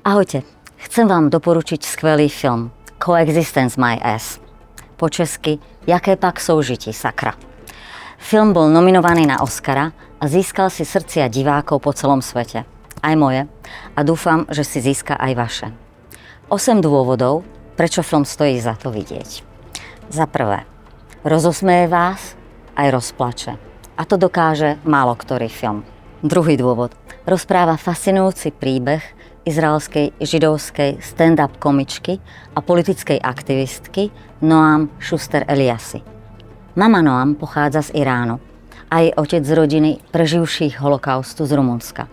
Ahojte, chcem vám doporučiť skvelý film Coexistence My Ass. Po česky Jaké pak soužití, sakra. Film bol nominovaný na Oscara a získal si srdcia divákov po celom svete. Aj moje. A dúfam, že si získa aj vaše. 8 dôvodov, prečo film stojí za to vidieť. Za prvé, rozosmeje vás aj rozplače. A to dokáže málo ktorý film. Druhý dôvod. Rozpráva fascinujúci príbeh izraelskej židovskej stand-up komičky a politickej aktivistky Noam Schuster Eliassi. Mama Noam pochádza z Iránu a jej otec z rodiny preživších holokaustu z Rumunska.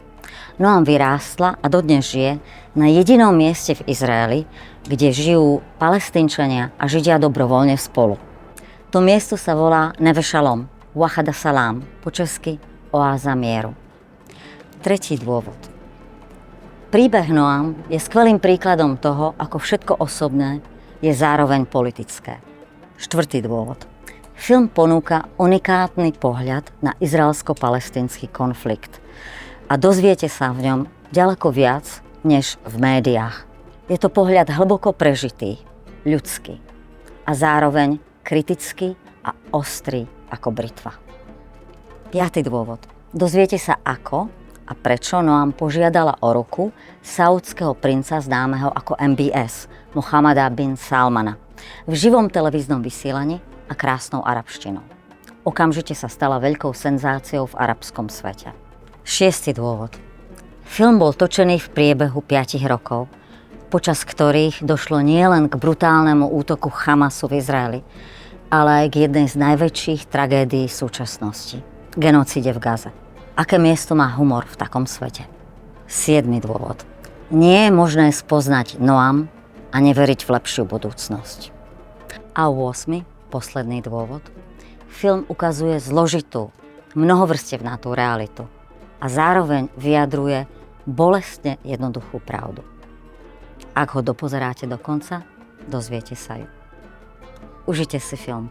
Noam vyrástla a dodnes žije na jedinom mieste v Izraeli, kde žijú Palestínčania a Židia dobrovoľne spolu. To miesto sa volá Neve Shalom, Wahad Salam, po česky Oáza mieru. Tretí dôvod. Príbeh Noam je skvelým príkladom toho, ako všetko osobné je zároveň politické. Štvrtý dôvod. Film ponúka unikátny pohľad na izraelsko-palestínsky konflikt a dozviete sa v ňom ďaleko viac než v médiách. Je to pohľad hlboko prežitý, ľudský a zároveň kritický a ostrý ako britva. Piatý dôvod. Dozviete sa ako a prečo Noam požiadala o ruku saúdskeho princa známeho ako MBS, Mohammada bin Salmana, v živom televíznom vysielaní a krásnou arabštinou. Okamžite sa stala veľkou senzáciou v arabskom svete. Šiestý dôvod. Film bol točený v priebehu 5 rokov, počas ktorých došlo nielen k brutálnemu útoku Hamasu v Izraeli, ale aj k jednej z najväčších tragédií súčasnosti – genocíde v Gaze. Aké miesto má humor v takom svete? 7. dôvod. Nie je možné spoznať Noam a neveriť v lepšiu budúcnosť. A 8. posledný dôvod. Film ukazuje zložitú, mnohovrstevnatú realitu a zároveň vyjadruje bolestne jednoduchú pravdu. Ak ho dopozeráte do konca, dozviete sa ju. Užite si film.